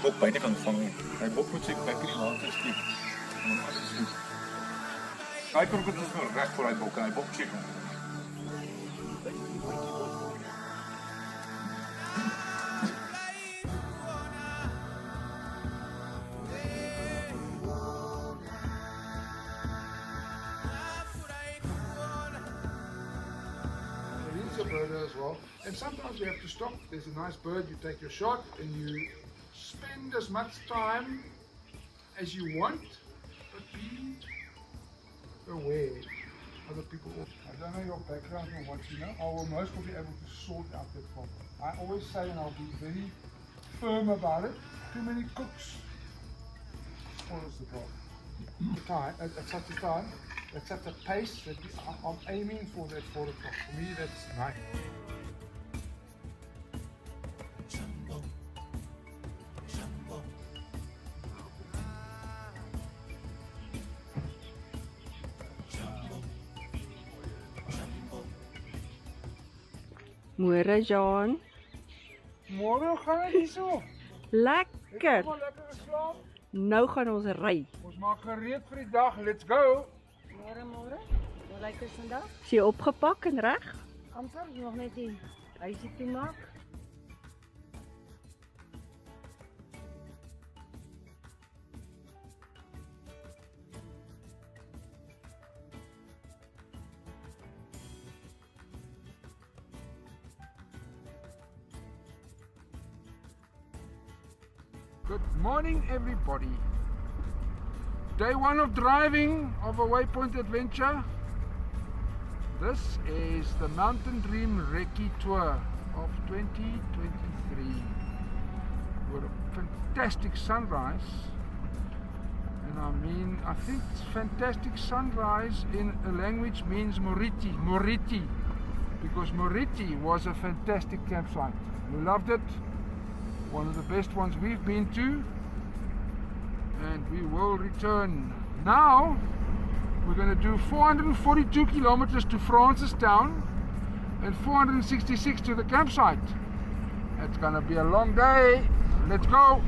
bok buite kan vang nie. Hy bok moet sy kyk in die water steek. En dan alles goed. Hy kroket is nou reg vir hy bok en hy bok check hom. As well, and sometimes you have to stop. There's a nice bird, you take your shot and you spend as much time as you want, but be aware. Other people, I don't know your background or what you know, I will most probably be able to sort out that problem. I always say, and I'll be very firm about it, too many cooks spoils the problem. The time, at such a time, at such a pace that I'm aiming for that 4 o'clock. For me, that's nice. Gonarezhou. Môre gaan dit hierso. Lekker. Kom lekker geslaap. Nou gaan ons ry. Ons maak gereed vir die dag. Let's go. Môre. Hoe lyk dit vandag? Is jy opgepak en reg? Amper nog net die huisie toe maak. Good morning, everybody. Day 1 of driving of a Waypoint adventure. This is the Mountain Dream Recce Tour of 2023. With a fantastic sunrise. And I think fantastic sunrise in a language means Moriti. Because Moriti was a fantastic campsite. We loved it. One of the best ones we've been to, and we will return. Now we're going to do 442 kilometers to Francistown and 466 to the campsite. It's going to be a long day. Let's go.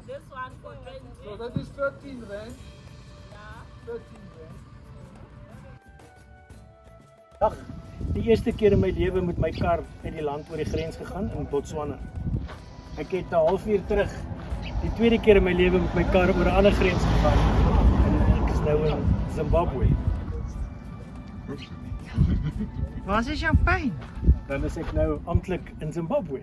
This one for 20. So that is 13 rand. Ja. 13 rand. Dag, die eerste keer in my lewe met my kar uit die land oor die grens gegaan in Botswana. Ek het 'n halfuur terug die tweede keer in my lewe met my kar oor 'n ander grens gegaan. En ek is nou in Zimbabwe. Waar is die champagne? Dan is ek nou amptelik in Zimbabwe.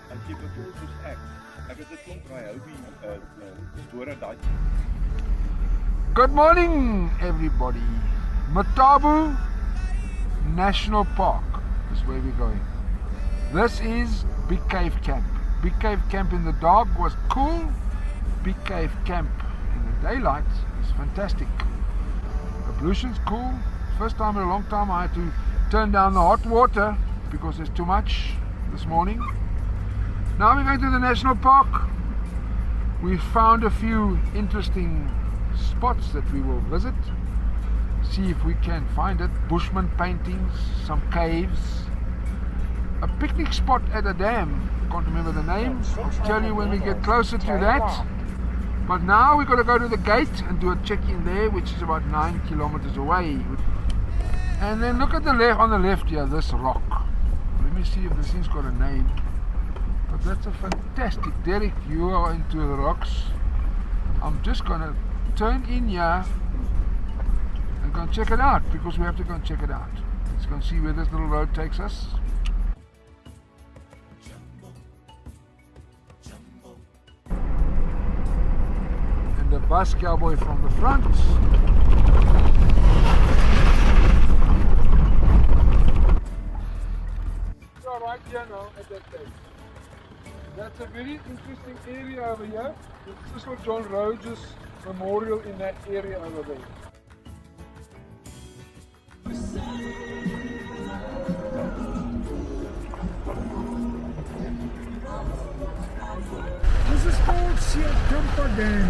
As jy bedoel soos ek het dit klomp raai hou die store daai. Good morning, everybody. Matabu National Park is where we're going. This is Big Cave Camp. Big Cave Camp in the dark was cool. Big Cave Camp in the daylight is fantastic. Ablution's cool. First time in a long time I had to turn down the hot water because there's too much this morning. Now we're going to the national park. We found a few interesting spots that we will visit. See if we can find it. Bushman paintings, some caves. A picnic spot at a dam. Can't remember the name. I'll tell you when we get closer to that. But now we've got to go to the gate and do a check-in there, which is about 9 kilometers away. And then look at the left, on the left here, this rock. Let me see if this thing's got a name. But that's a fantastic, Derek, you are into the rocks. I'm just going to turn in here and go and check it out, because we have to go and check it out. Let's go and see where this little road takes us. bus cowboy from the front. We are right here now at that place. That's a very interesting area over here. This is for Gonarezhou's memorial in that area over there. This is called Siakampa Dam.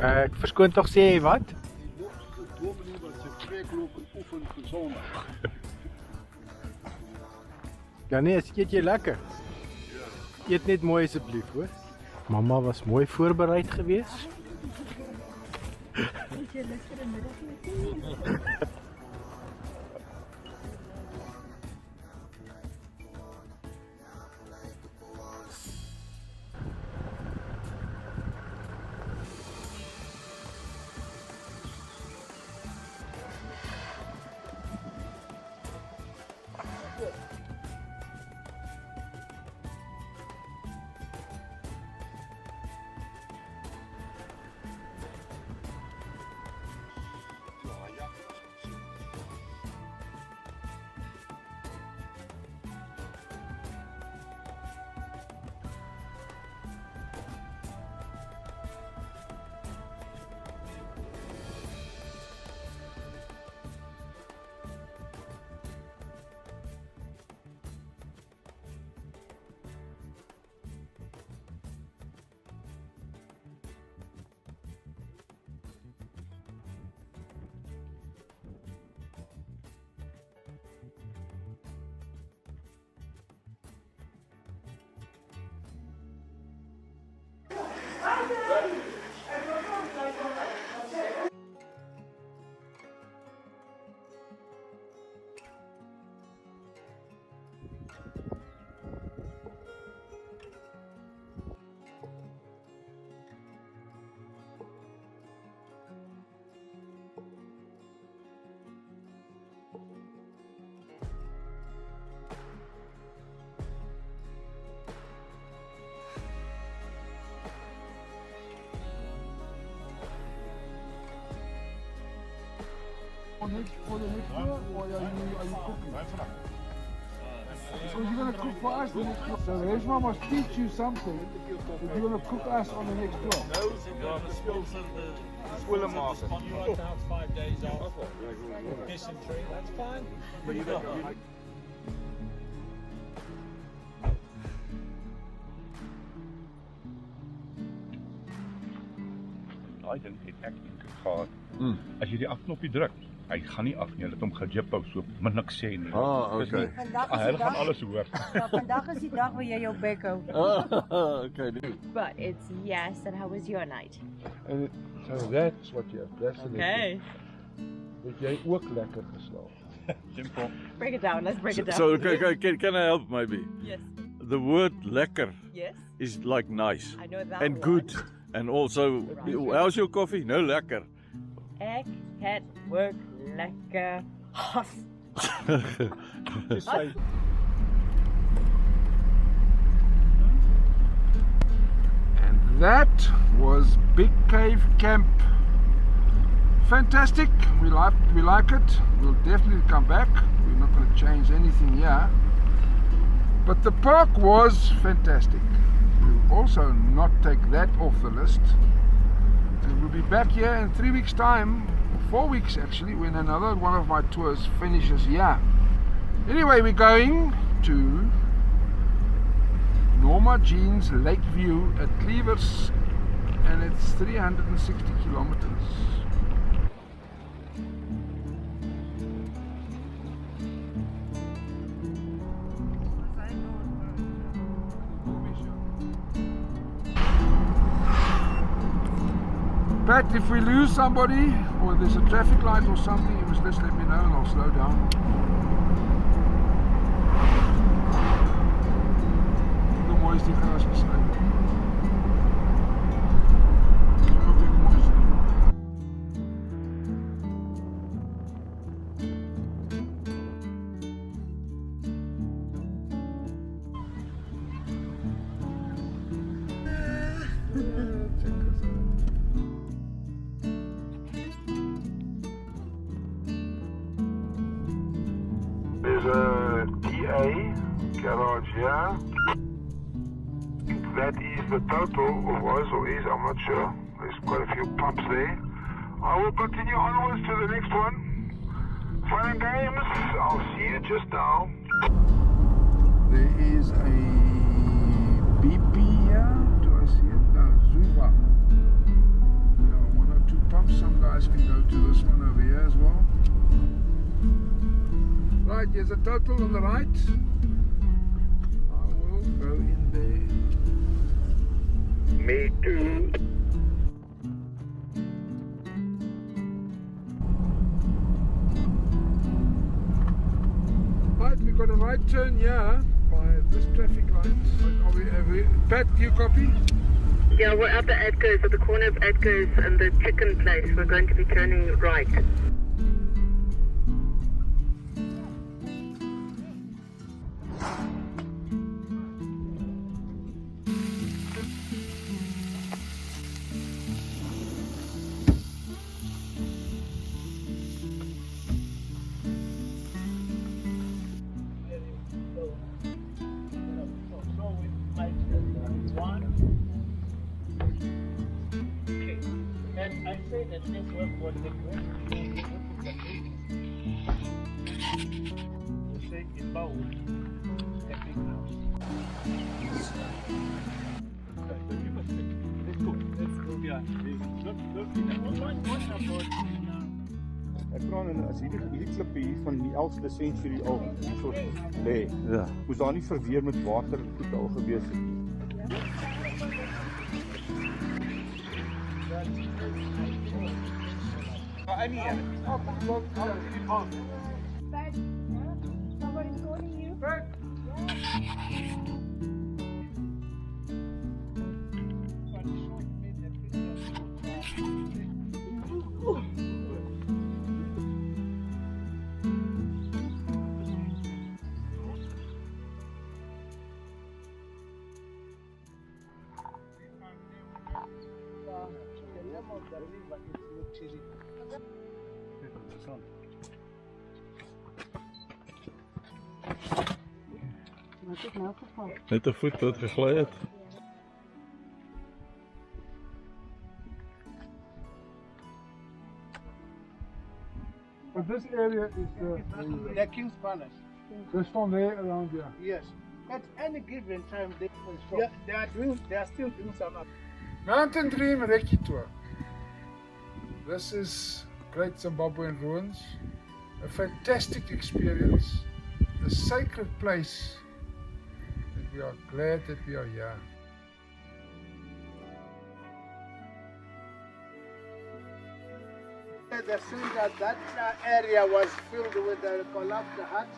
Ek verskoon tog sê jy wat? Ja nee, eet jy lekker? Eet net mooi asseblief hoor. Mamma was mooi voorbereid geweest. For the next tour, or are you cooking? So you're going to cook for us the next tour. So Reshma must teach you something that you're going to cook us on the next tour. No, we sponsor the swiller market. You write out 5 days off. Dysentery, that's fine. But you got Daai ding het ek gehad. As jy die afknopie druk, hy gaan nie af nie. Hulle het hom gejippou so, maar niks sê nie. Okay. Hulle gaan alles hoor. Ja, vandag is die dag waar jy jou bek hou. Okay. But it's yes, and how was your night? And so that's what you have. That's the Okay. Het jy ook lekker geslaap? Simpel. Break it down, let's break it down. So can I help maybe? Yes. The word lekker Yes. is like nice I know that and one. good. And also, how's your coffee? No lekker. Ek het work lekker hard. And that was Big Cave Camp. Fantastic. We like it. We'll definitely come back. We're not going to change anything here. But the park was fantastic. We'll also not take that off the list. And we'll be back here in 3 weeks' time, 4 weeks actually, when another one of my tours finishes here. Anyway, we're going to Norma Jean's Lake View at Cleavers, and it's 360 kilometers. Pat, if we lose somebody or there's a traffic light or something, you must just let me know and I'll slow down. Hoe mooi is die gras gesneden. Ongelooflijk mooi. There's a TA garage here. That is the total, or was or is, I'm not sure. There's quite a few pumps there. I will continue onwards to the next one. Fun and games, I'll see you just now. There is a BP here. Do I see it? No, Zuva. Yeah, 1 or 2 pumps. Some guys can go to this one over here as well. Right, there's a total on the right. I will go in there. Me too. Right, we've got a right turn here by this traffic light. Pat, do you copy? Yeah, we're up at Edgar's, at the corner of Edgar's and the chicken place. We're going to be turning right. And I say that this work was the question. You say in Baul, a big house. Let's go. Yeah. Ek vra nou as hierdie klippe hier van die 11de senturie al hierso lê. Ja. Moes daar nie verweer met water goed al gewees het nie. Somebody's calling you. Wat is nou geval? Net 'n voet wat gegly het. But this area is the King's Palace. Just from there around here. Yes. At any given time, they are still doing some up. Mountain Dream Recce Tour. This is Great Zimbabwean Ruins. A fantastic experience. A sacred place. And we are glad that we are here. They've seen that area was filled with the collapsed hut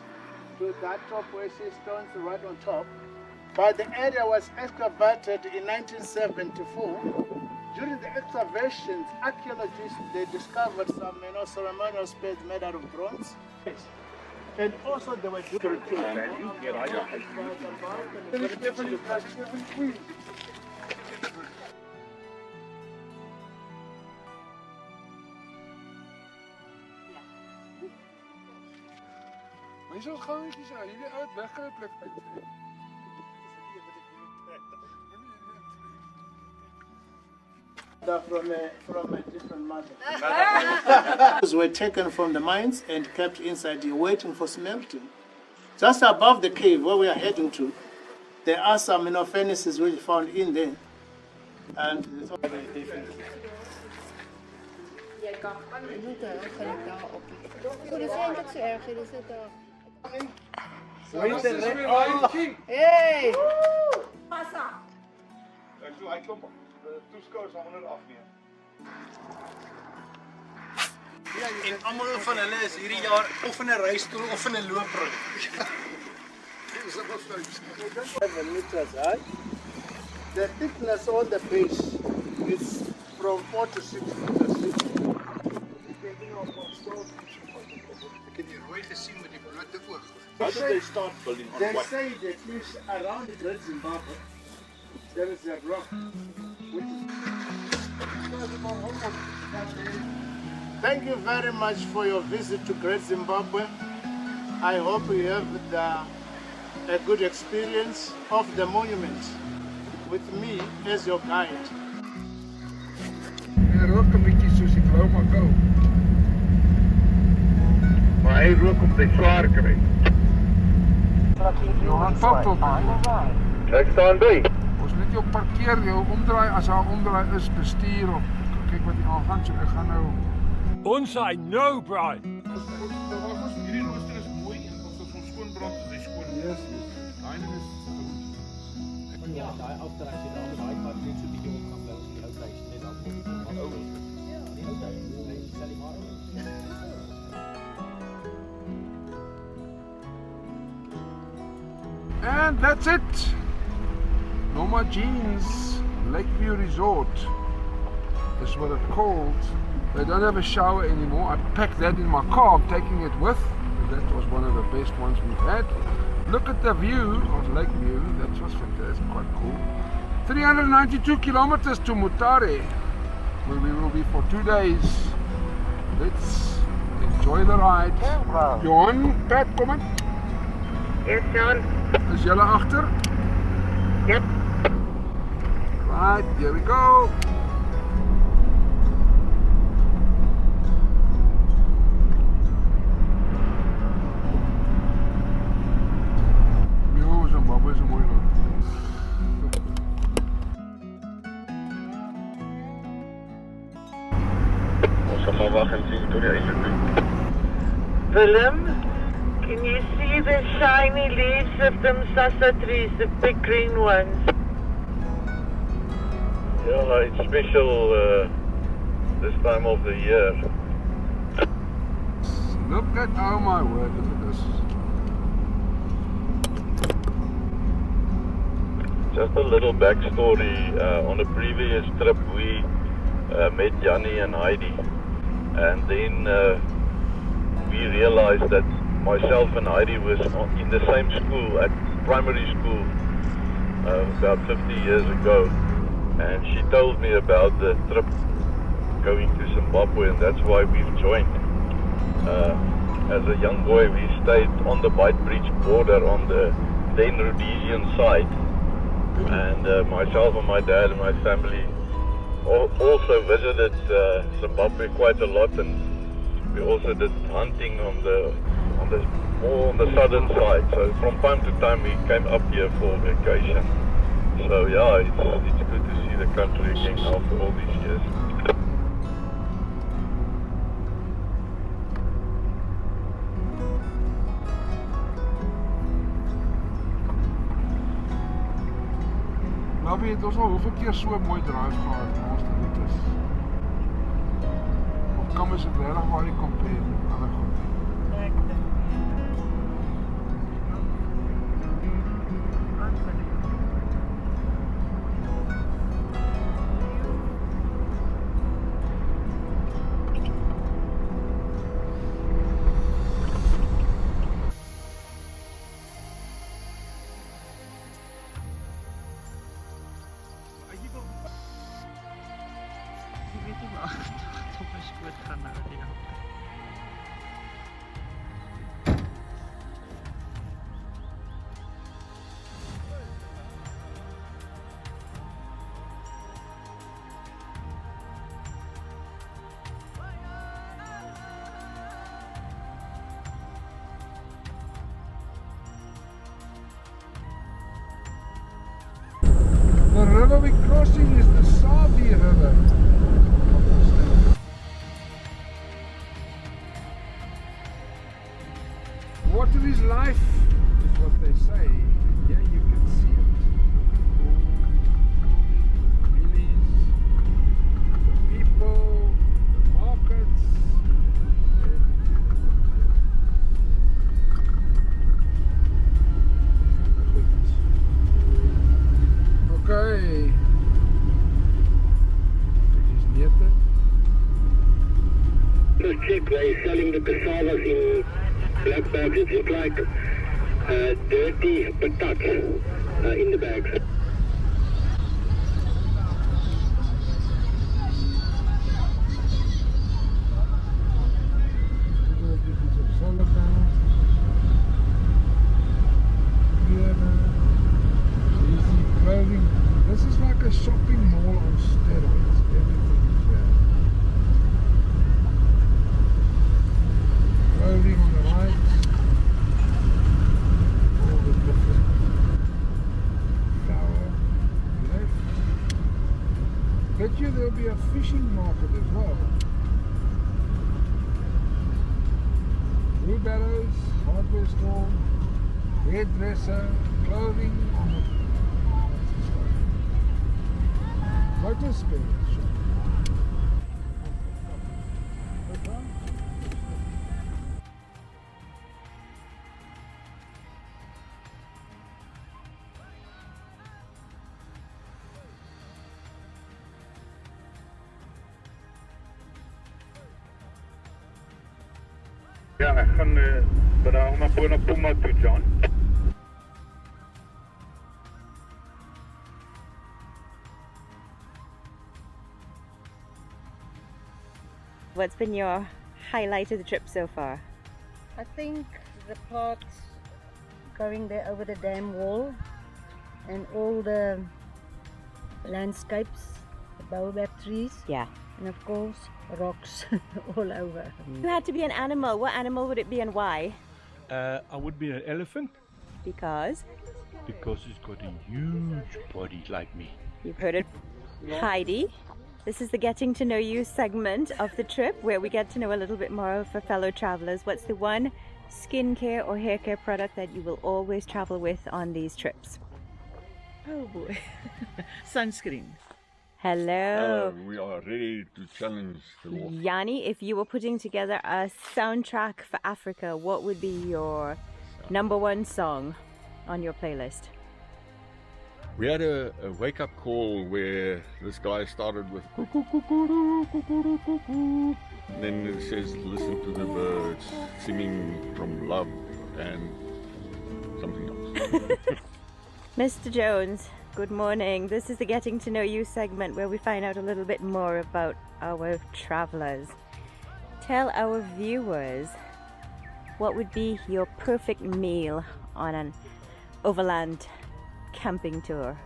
to that top where see stones right on top. But the area was excavated in 1974. During the excavations, archaeologists they discovered some ceremonial spades made out of bronze. And also they were doing Maar je zou gewoon niet zeggen, jullie uit weggeplekt. from a different mother. Were taken from the mines and kept inside here waiting for smelting. Just above the cave where we are heading to, there are some furnaces which found in there. And Jij kan gaan moeten, dan ga ik daar op. Oh, dat zijn niet zo erg, dat zit daar. Hey! Hy klop. Die toeskouers gaan net afneem. En almal van hulle is hierdie jaar of in 'n reistool of in 'n loopbrug. 7 meters high. The thickness on the base is from 4 to 6 meters. How did they start building on They what? say that is around the Great Zimbabwe, there is a rock which is. Thank you very much for your visit to Great Zimbabwe. I hope you have a good experience of the monument with me as your guide. En rook 'n bietjie soos ek wou maar gou. Maar hy rook op die swaar kry. Johan Pappel. Ek staan by. Ons net jou parkeer, jou omdraai as daar omdraai is, bestuur of kyk wat jy aangaan, so ek gaan nou. Ons sê no, Brian. Hierdie rooster is mooi en as ons skoon brand is hy skoon. Yes. Daai ding is Ja, daai afdraai as jy daar met daai pad net so bietjie op gaan bly, die ou huis net daar voor. Die ou huis. Die ou huis. Hy sal die maar. And that's it. Norma Jeans Lakeview Resort. That's what it's called. They don't have a shower anymore. I packed that in my car. I'm taking it with. That was one of the best ones we've had. Look at the view of Lakeview. That was fantastic, quite cool. 392 kilometers to Mutare, where we will be for 2 days. Let's enjoy the ride. Johan, Pat, kom aan. Yes, John. Is julle agter? Yep. Right, here we go. Yo, Zimbabwe is 'n mooi land. Ons gaan maar wag en sien tot die einde toe. Willem, can you see the shiny leaves of them sasa trees, the big green ones? Yeah, it's special this time of the year. Look at, oh my word, look at this. Just a little backstory. On a previous trip, we met Jannie and Heidi, and then we realized that myself and Heidi was in the same school at primary school about 50 years ago, and she told me about the trip going to Zimbabwe, and that's why we've joined. As a young boy, we stayed on the Beitbridge border on the then Rhodesian side. And myself and my dad and my family also visited Zimbabwe quite a lot, and we also did hunting on the more on the southern side. So from time to time we came up here for vacation. So yeah, it's good to see the country again after all these years. Nou weet ons al hoeveel keer so mooi drive gehad in ons dit is. Of kan mens dit regtig maar nie compare met ander goed? The river we're crossing is the Sabi River. Water is life, is what they say. And yeah, you can see it. The lilies, the people. check, they're selling the cassavas in black bags. It looks like dirty patat in the bags. This is like a shopping mall on steroids. Everything's there. Clothing on the right. All the different flower left. Bet you there'll be a fishing market as well. Wheelbarrows, hardware store, hairdresser, clothing. Motor spare shop. Ja, ek gaan vandag na Puma toe, John. What's been your highlight of the trip so far? I think the part going there over the dam wall and all the landscapes, the baobab trees. Yeah. And of course, rocks all over. You had to be an animal. What animal would it be and why? I would be an elephant. Because? Because it's got a huge body like me. You've heard it. Heidi, this is the Getting to Know You segment of the trip where we get to know a little bit more of our fellow travelers. What's the one skincare or hair care product that you will always travel with on these trips? Oh boy. Sunscreen. Hello. We are ready to challenge the law. Yanni, if you were putting together a soundtrack for Africa, what would be your #1 song on your playlist? We had a wake-up call where this guy started with and then it says listen to the birds singing from love and something else. Mr. Jones, good morning. This is the Getting to Know You segment where we find out a little bit more about our travelers. Tell our viewers what would be your perfect meal on an overland camping tour.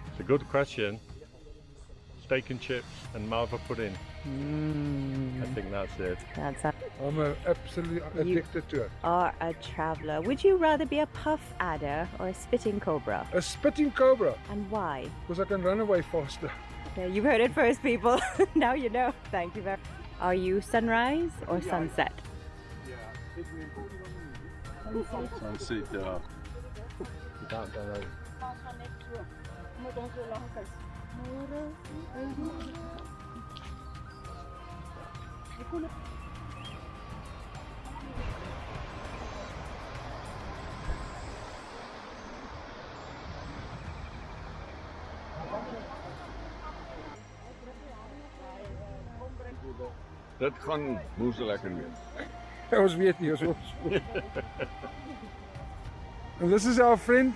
It's a good question. Steak and chips and malva pudding. I think that's it. I'm absolutely addicted to it. Are a traveler. Would you rather be a puff adder or a spitting cobra? A spitting cobra. And why? Because I can run away faster. Yeah, you've heard it first, people. Now you know. Thank you very much. Are you sunrise or sunset? Sunset, yeah. Dit gaan moes lekker wees. Ons weet nie, ons. And this is our friend,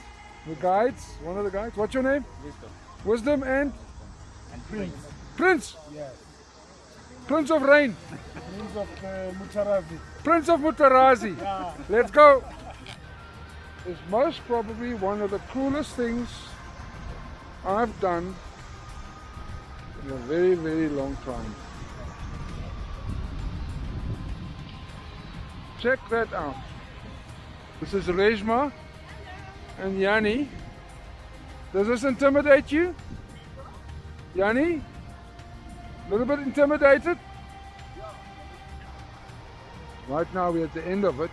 the guides, one of the guides. What's your name? Wisdom. Wisdom and Prince. Prince. Yes. Prince of Rain. Prince of Mutarazi. Prince of Mutarazi. Yeah. Let's go. It's most probably one of the coolest things I've done in a very, very long time. Check that out. This is Rejma and Yanni. Does this intimidate you? Yanni? A little bit intimidated? Right now we're at the end of it.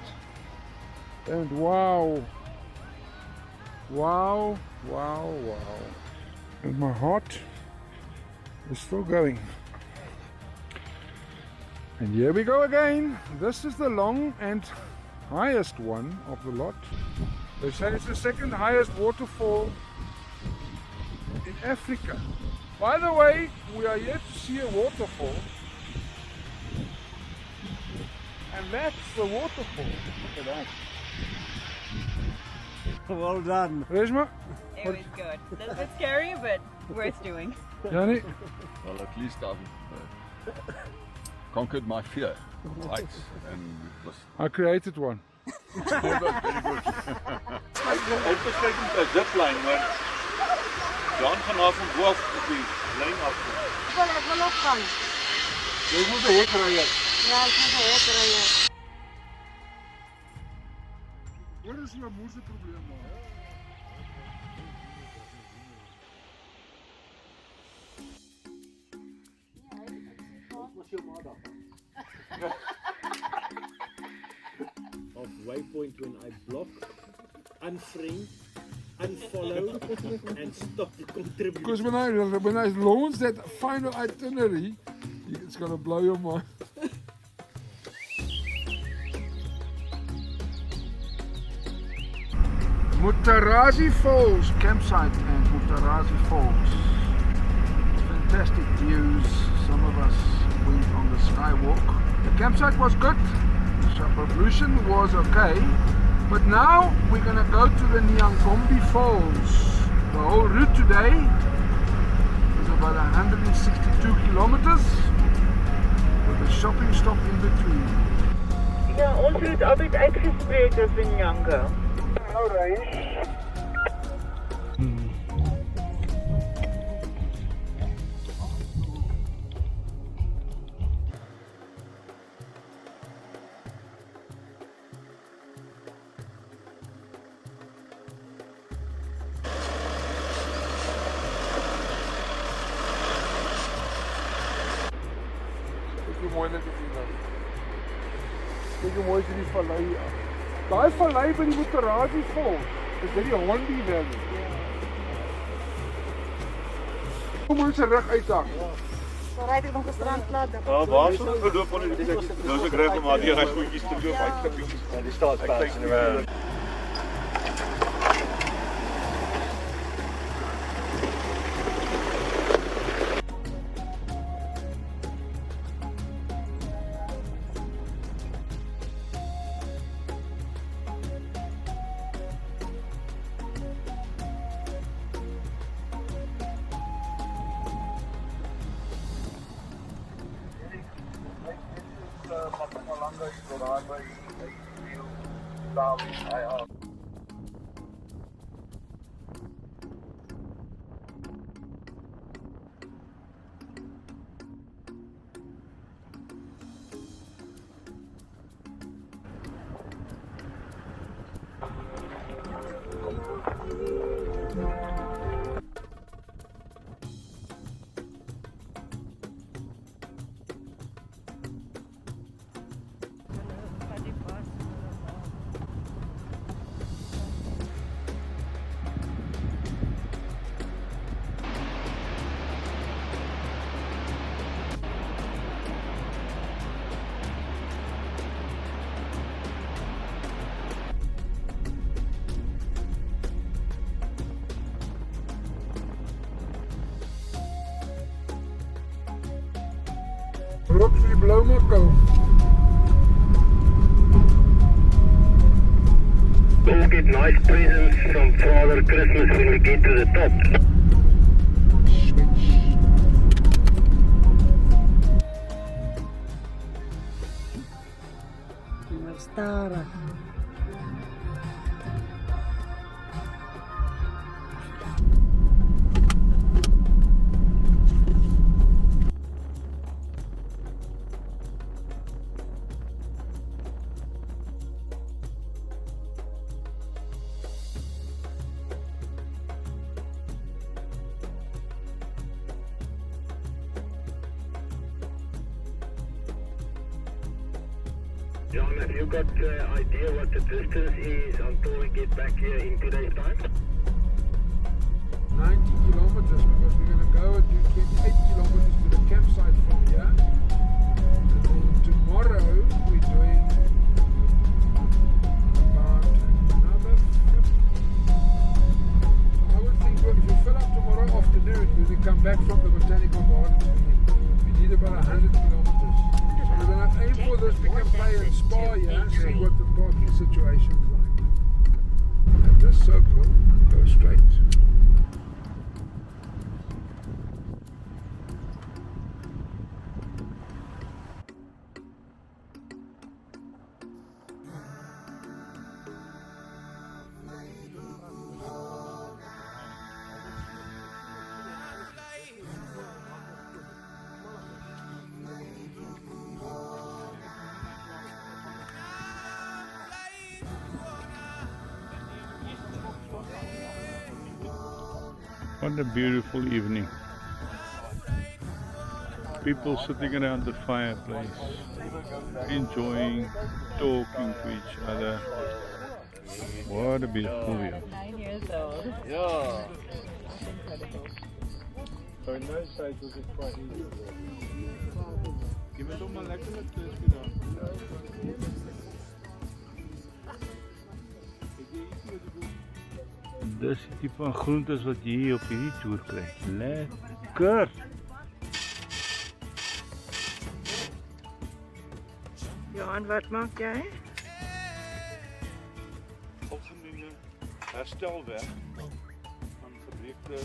And wow. Wow, wow, wow. And my heart is still going. And here we go again. This is the long and highest one of the lot. They say it's the second highest waterfall in Africa. By the way, we are yet to see a waterfall And that's the waterfall. Look at that. Well done. Reshma? It was good. A little bit scary, but worth doing. Yanni? Well, at least I've conquered my fear of heights, and it was I created one. very good. Uitbespreking met 'n zipline, maar Jan gaan af en bo af op die lyn af. Ik wil opgaan. Jy moet 'n hek ry. Ja, ik moet een hek rijden. Wat is my moeite probleem man? Of waypoint when I block, unfriend, unfollow, and stop the contribution. Because when I launch that final itinerary, it's gonna blow your mind. Gonarezhou Falls campsite and Gonarezhou Falls. Fantastic views. Some of us went on the skywalk. The campsite was good. The pollution was okay. But now we're gonna go to the Nyangombe Falls. The whole route today is about 162 kilometers with a shopping stop in between. Ja, ons het altyd uitgespreek as in Nyanga. Kyk hoe mooi dit is hier nou. Kyk hoe mooi is die vallei. Daai vallei by die Gonarezhou Falls. Is dit die Hondi Valley? Hoe moet se rug uithang? Dan rijd ik nog een strandplat. Ja, waar sou dit gedoop word? Nou is ek reg om maar die goedjies te loop uitklippie. Ja, die staatspaas in die wêreld. Roxy Blauwmakkel. We'll get nice presents from Father Christmas when we get to the top. Stara. John, have you got idea what the distance is until we get back here in 2 days' time? 90 kilometers because we're going to go and do 28 kilometers to the campsite from here. And then tomorrow we're doing about another 50. So I would think if you fill up tomorrow afternoon, when we come back from the botanical gardens, we need about 100 kilometers. So we're going to aim for this Pick and Pay and What a beautiful evening. People sitting around the fireplace, enjoying, talking to each other. What a beautiful view. 9 years old. Yeah. Incredible. So in those days was it quite easy? Jy moet hom maar lekker met crispy dan. Dis die tipe van groentes wat jy hier op hierdie toer kry. Lekker! Johan, wat maak jy? Algemene herstelwerk van gebreekte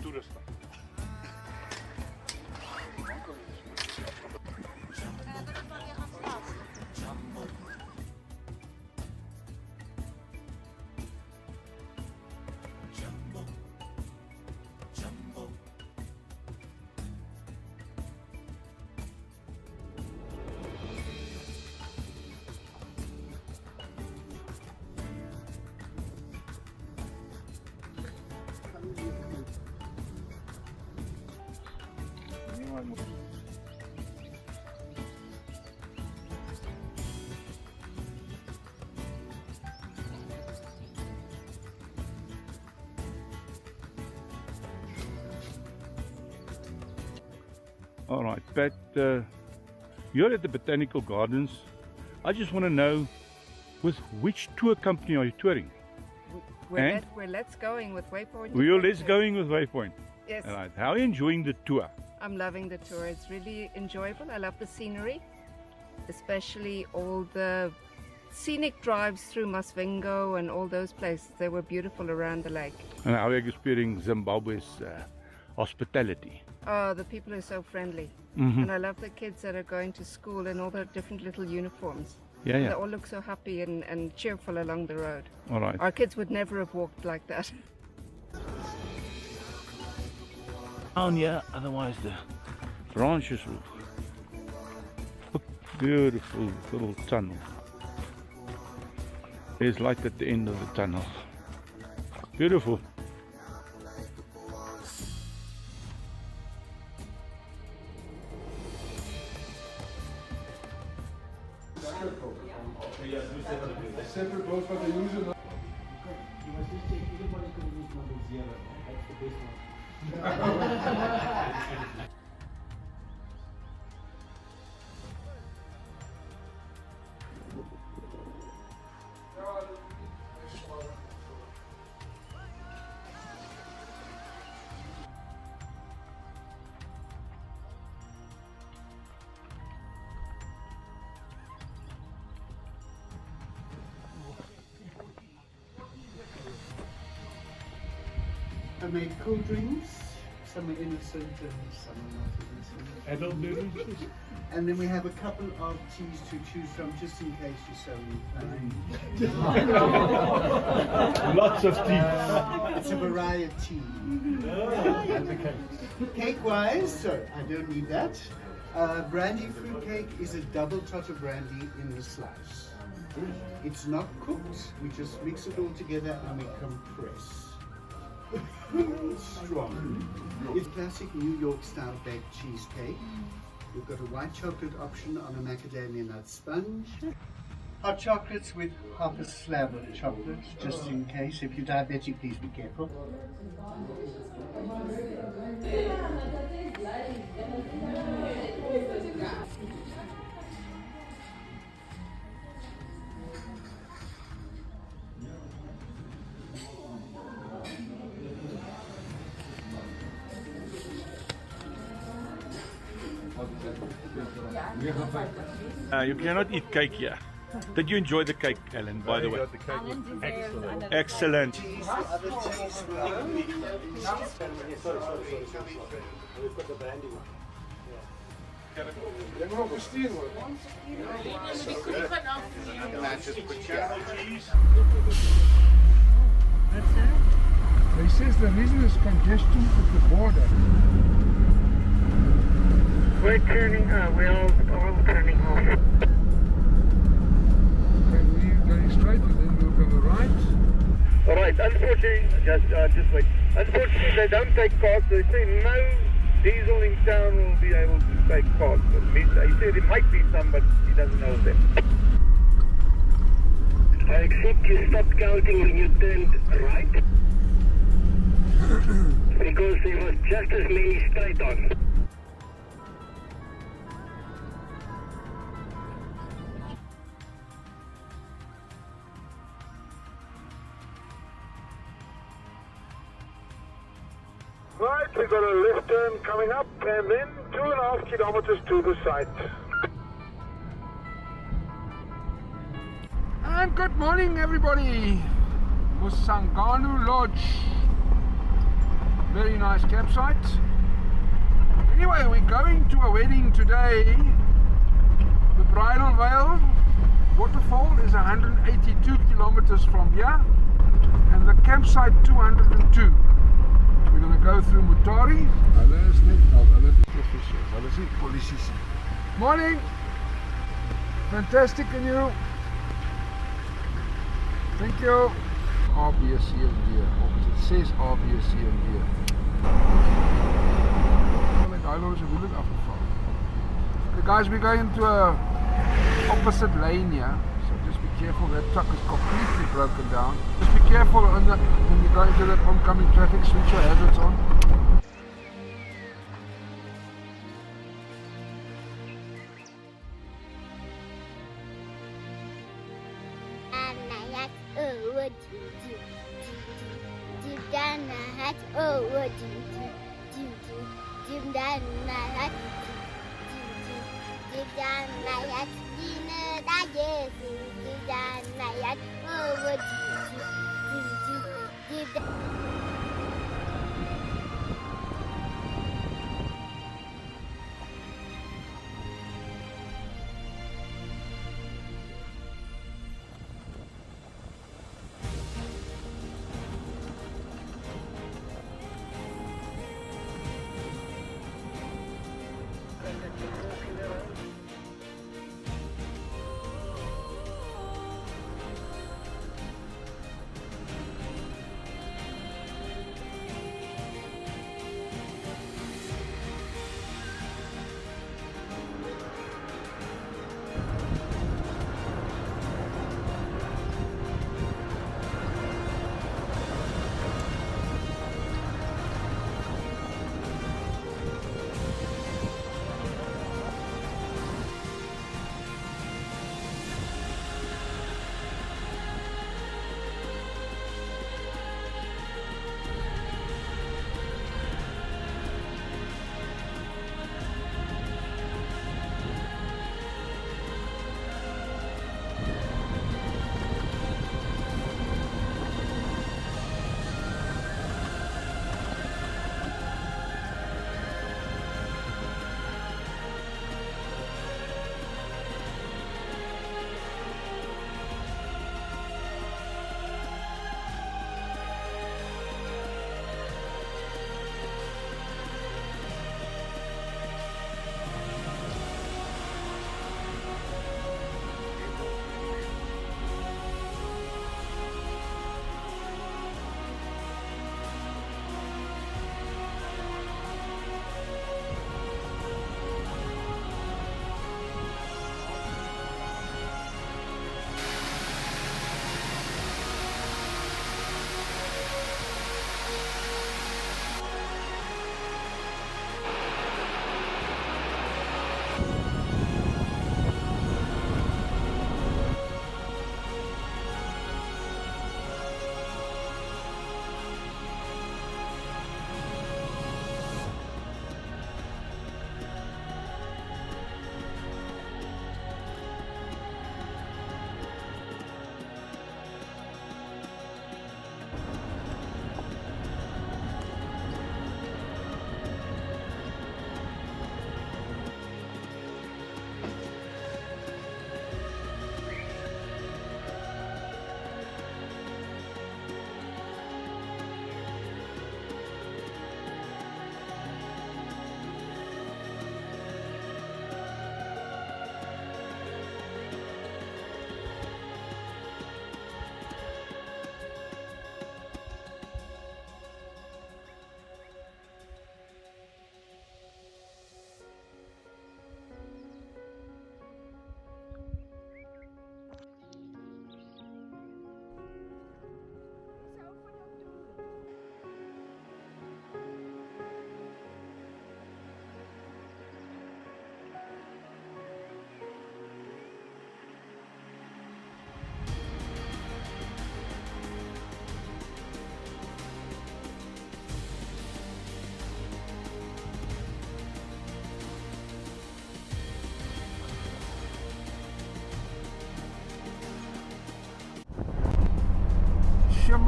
toerusting. All right, Pat, you're at the Botanical Gardens. I just want to know, with which tour company are you touring? We're Let's Going with Waypoint. We're Let's Going with Waypoint. Yes. All right, how are you enjoying the tour? I'm loving the tour. It's really enjoyable. I love the scenery, especially all the scenic drives through Masvingo and all those places. They were beautiful around the lake. And how are you experiencing Zimbabwe's hospitality? Oh, the people are so friendly. Mhm. And I love the kids that are going to school in all their different little uniforms. Yeah, yeah. They all look so happy and cheerful along the road. All right. Our kids would never have walked like that. Down here, otherwise the branches will look beautiful little tunnel. There's light at the end of the tunnel. Beautiful. Separate boats, but they use it. You must just check, everybody's going to use number 0. That's the best one. I made cool drinks. Some are innocent and some are not innocent. Adult beverages. And then we have a couple of teas to choose from, just in case you're so inclined. Lots of tea. It's a variety. And the cake. Cake-wise, so I don't need that. Brandy fruit cake is a double tot of brandy in the slice. It's not cooked. We just mix it all together and we compress. Strong. It's classic New York style baked cheesecake. We've got a white chocolate option on a macadamia nut sponge. Hot chocolates with half a slab of chocolate, just in case. If you're diabetic, please be careful. You cannot eat cake here. Did you enjoy the cake, Alan, by the way? Excellent. Excellent. They says the reason is congestion at the border. We're turning, we're all turning off. Okay, we're going straight and then we'll go right. Alright, unfortunately, just wait. Unfortunately, they don't take cards. They say no diesel in town will be able to take cards. He said there might be some, but he doesn't know them. I accept you stopped counting when you turned right. Because there was just as many straight on. Right, we've got a left turn coming up and then 2.5 kilometers to the site. And good morning everybody. Musanganu Lodge. Very nice campsite. Anyway, we're going to a wedding today. The Bridal Veil waterfall is 182 kilometers from here and the campsite 202. We're going to go through Mutari. Hulle is net al, hulle professionals. Hulle is nie polities. Morning! Fantastic and you? Thank you. A, B, C en D. Of it says A, B, C en D. Like I know is a wheel afgeval. Okay guys, we're going into a opposite lane here. So just be careful, that truck is completely broken down. Just be careful on the, when you go into that oncoming traffic, switch your hazards on.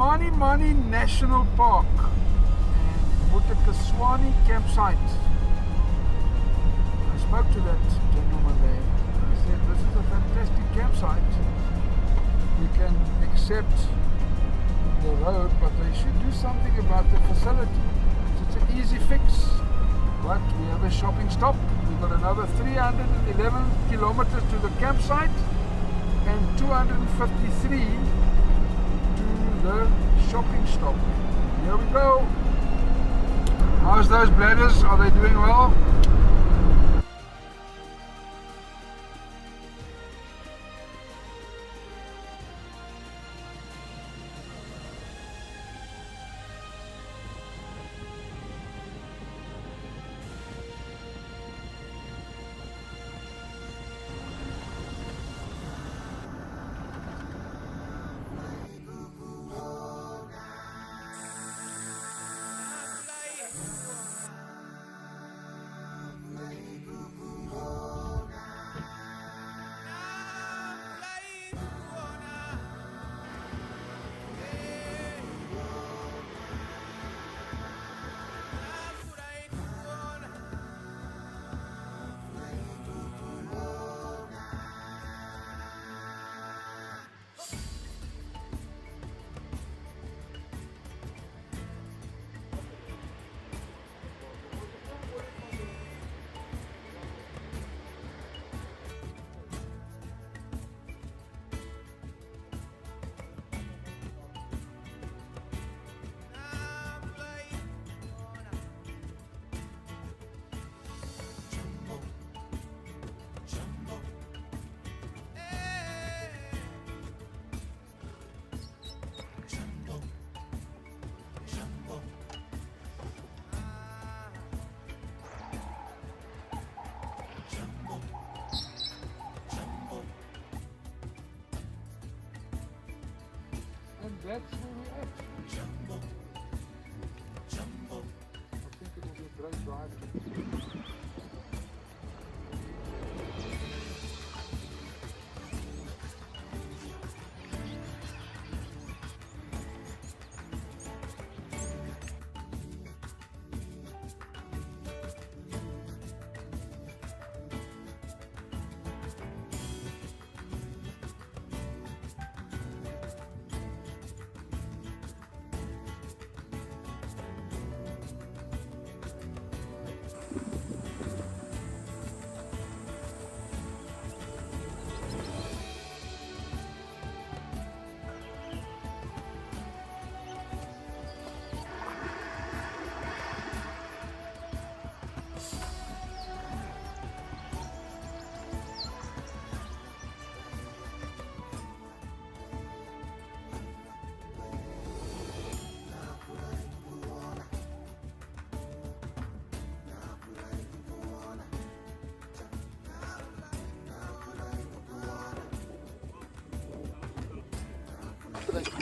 Mani National Park and Mutakaswani campsite. I spoke to that gentleman there. I said, this is a fantastic campsite. We can accept the road, but they should do something about the facility. It's an easy fix. But we have a shopping stop. We've got another 311 kilometers to the campsite and 253 to the shopping stop. Here we go. How's those bladders? Are they doing well? That's where we're at. Jumbo. Jumbo. I think it will be a great drive.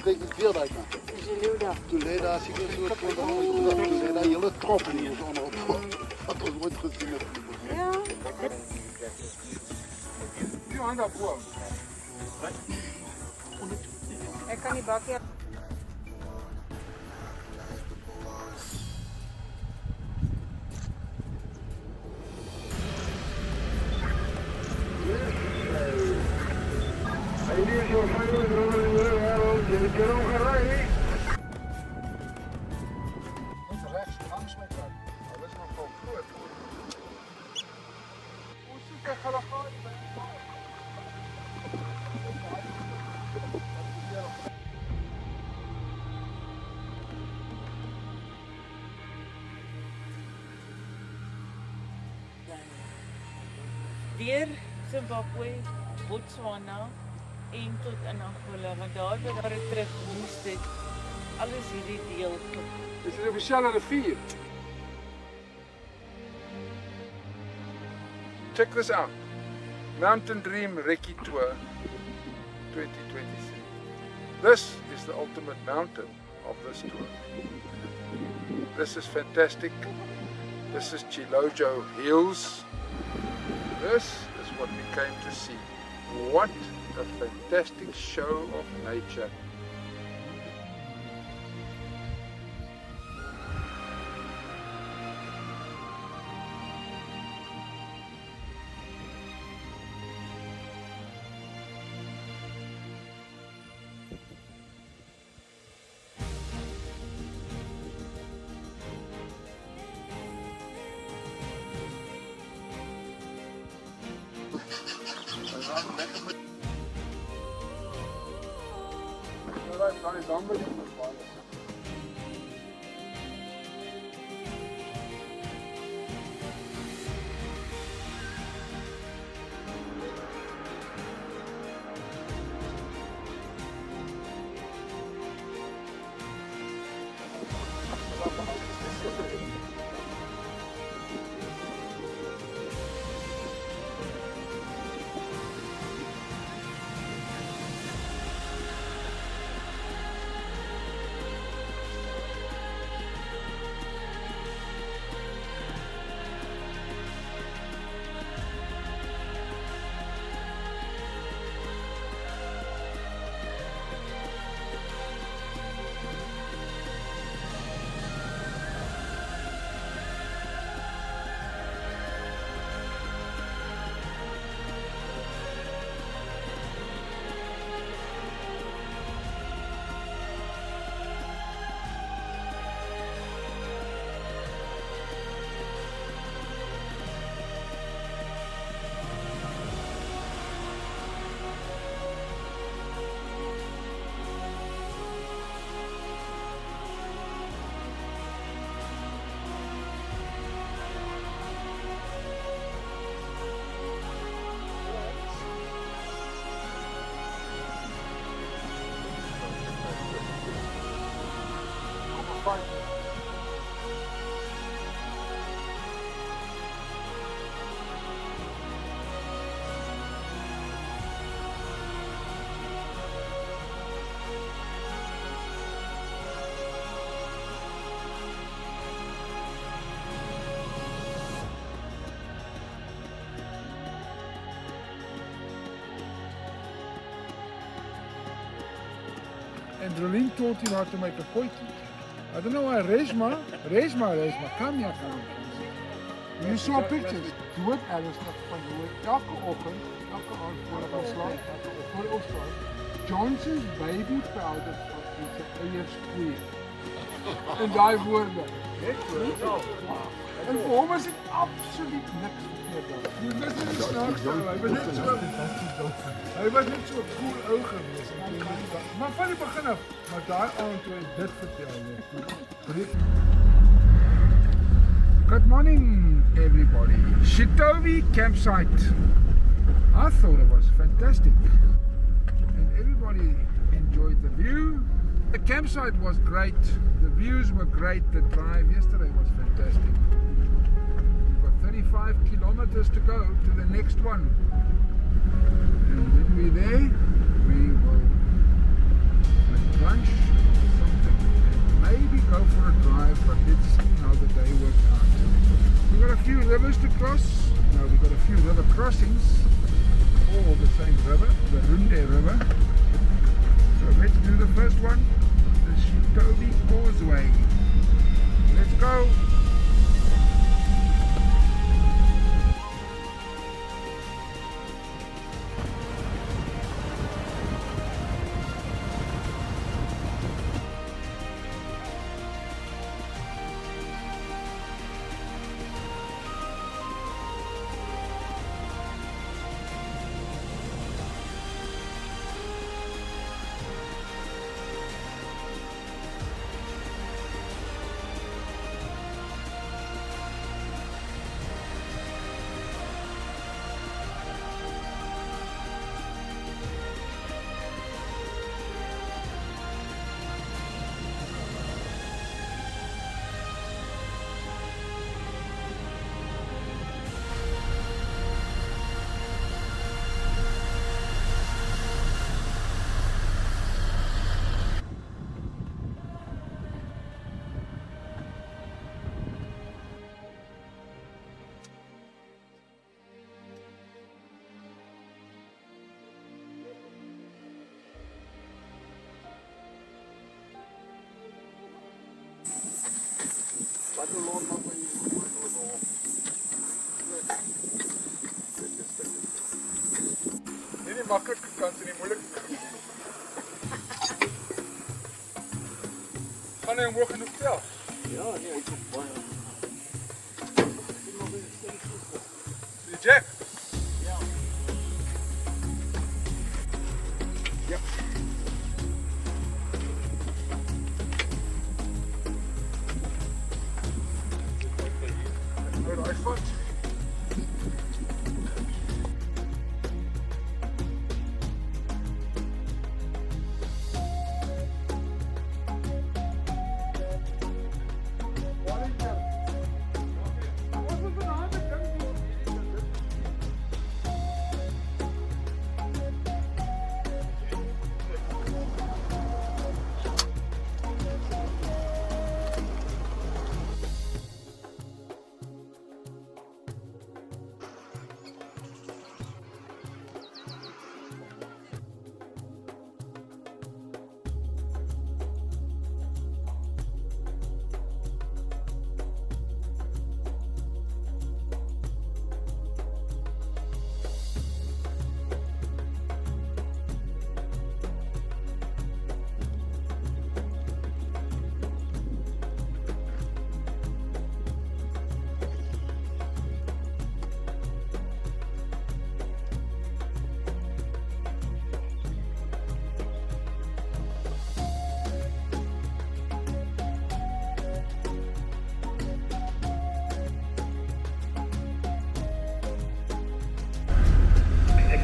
Kijk het deel uit dan. Toen leed daar zie ik een soort van toen leed daar hele trop in die wat we nooit gezien hebben. Ja. Ik kan die bakje. Rechts langs met dat. Dat is nog wel goed. Hoe zit dat gelachen? Deur Zimbabwe, Botswana en tot in Angola, want daar waar dit terug moes dit alles hierdie deel Is dit op dieselfde rivier? Check this out. Mountain Dream Recce Tour 2023. This is the ultimate mountain of this tour. This is fantastic. This is Gonarezhou Hills. This is what we came to see. What a fantastic show of nature. dan wil ek met baie. And Rolene taught him how to make a koiki. I don't know why Reshma, come here. You saw pictures. Die hoort Alice van die hoort elke oggend, elke aand voor hy slaap, voor hy opstaan, Johnson's baby powder in sy eie squeer. En daai woorde. En vir hom is dit absoluut niks verkeerd. Jy was nie snaaks nie, hy was net so cool ou gewees. Maar van die begin af, maar daai aand toe hy dit vertel het. Good morning everybody. Shitovi campsite. I thought it was fantastic. And everybody enjoyed the view. The campsite was great. The views were great. The drive yesterday was fantastic. We've got 35 kilometers to go to the next one. And when we're there, we will make lunch or something and maybe go for a drive, but let's see how the day works out. We've got a few rivers to cross. No, we've got a few river crossings. All the same river, the Runde River. So let's do the first one, the Shitovi Causeway. Let's go. Nie die makkelijke kant en die moeilijke kant. Gaan hy omhoog genoeg tel? Ja, nee, ek is baie. Die jack? Ja. Ja. foot.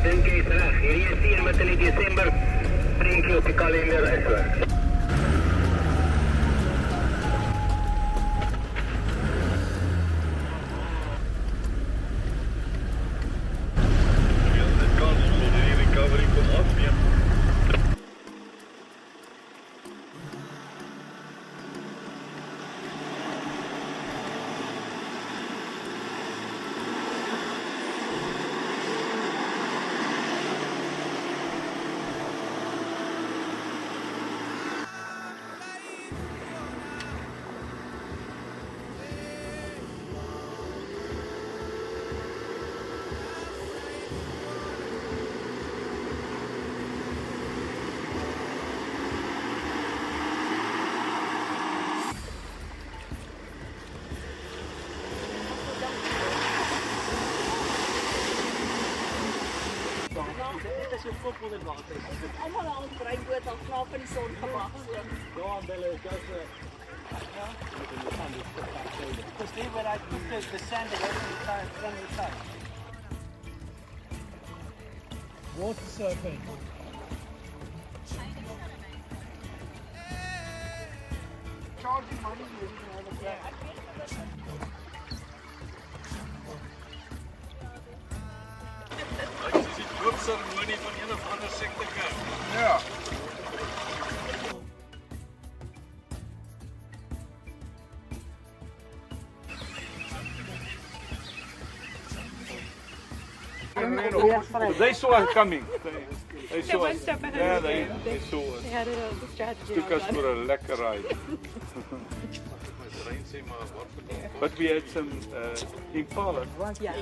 Dink jy's reg. Hierdie is die een wat in die Desember prentjie op die kalender is hoor. Dit is jou kop onder water. Almal al breinboot al klaar van die son gewag. Ja, en hulle is just ja. Because they were like the sand away from the side. Water surfing. Charging money, you can have a grab. Dit is die doopseremonie van een of ander sektekerk. Ja. They saw us coming. They They saw one us. step ahead Yeah, of they you. saw us. They had it all, the strategy Took all us done. for a lekker ride. But we had some impala. Yeah.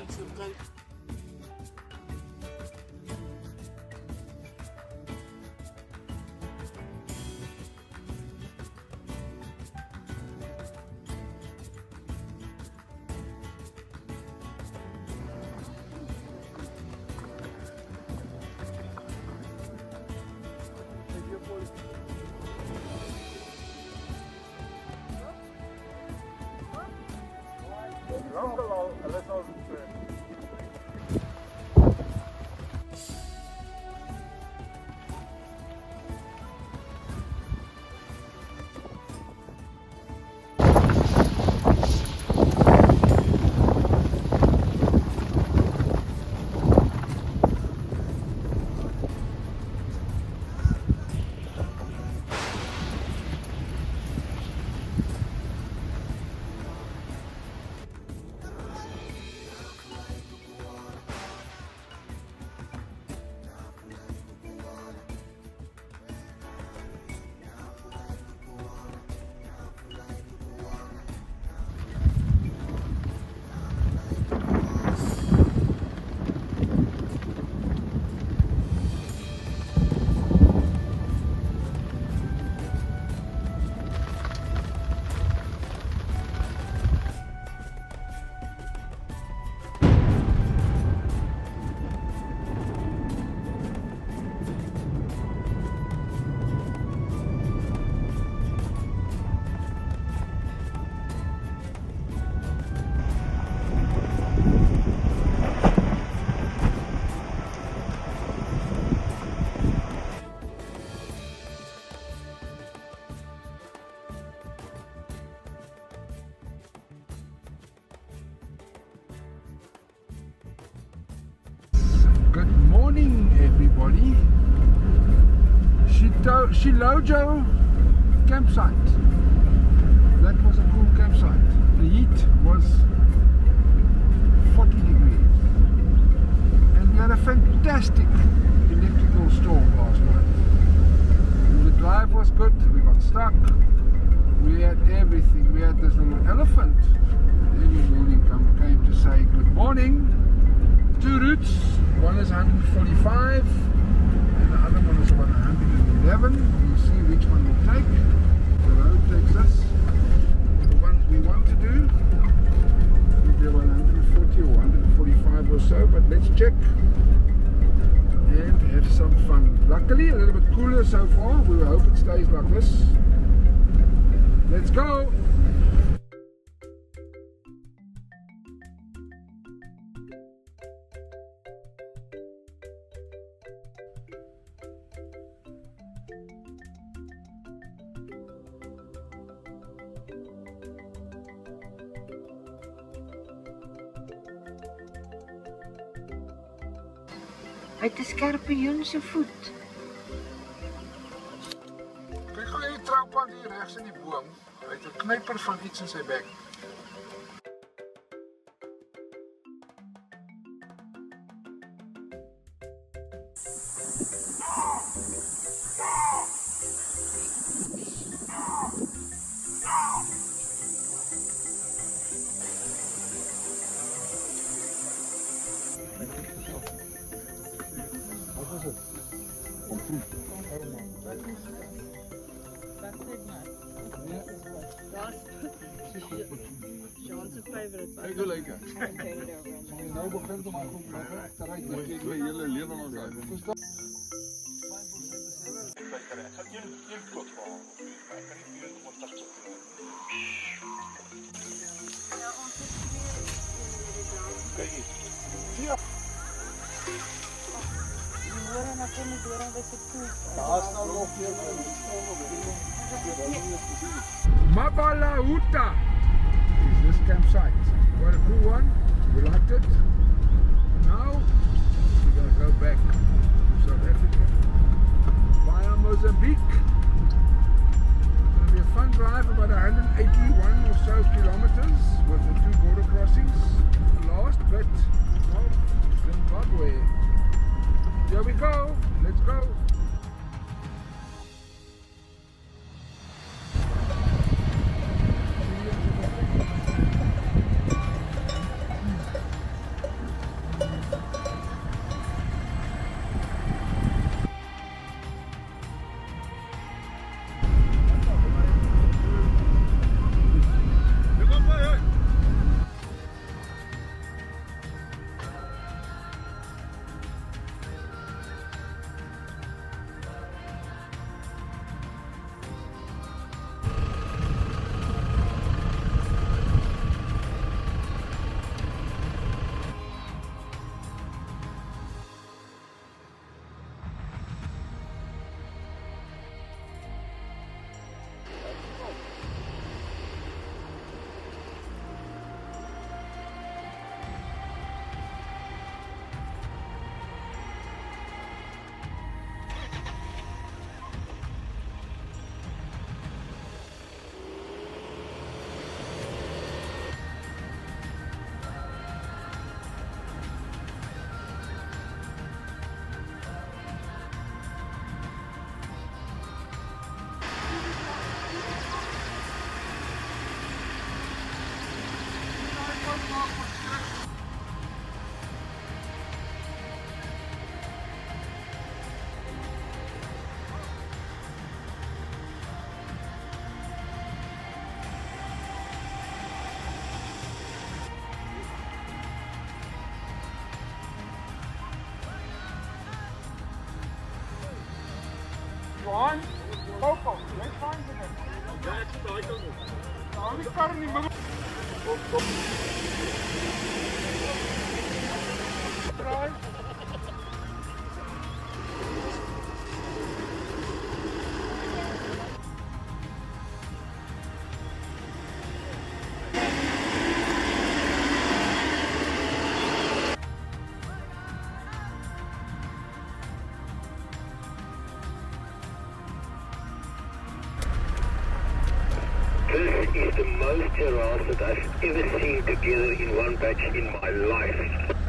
Good morning, everybody. Gonarezhou campsite. That was a cool campsite. The heat was 40 degrees. And we had a fantastic electrical storm last night. And the drive was good. We got stuck. We had everything. We had this little elephant. Every morning came to say good morning. 2 routes. One is 145 and the other one is about 111. We'll see which one we'll take. The road takes us. The ones we want to do will be about 140 or 145 or so, but let's check and have some fun. Luckily a little bit cooler so far. We will hope it stays like this. Let's go! Uit 'n skorpioen se voet. Kyk gou die trouppad hier regs in die boom. Hy het 'n knyper van iets in sy bek. Sean's favorite. Kyk hoe lyk dit. Nou begin dit om aan te ry. Jy wil hele lewe lank ry. Ja. Mabalahuta is this campsite. What a cool one. We liked it. Now we're going to go back to South Africa via Mozambique. It's going to be a fun drive, about 181 or so kilometers with the 2 border crossings. The last bit of Zimbabwe. Here we go. Let's go. Johan, Coco, let's find him. Nou, die kar in die middel. Kom. Draai. is the most giraffes that I've ever seen together in one batch in my life.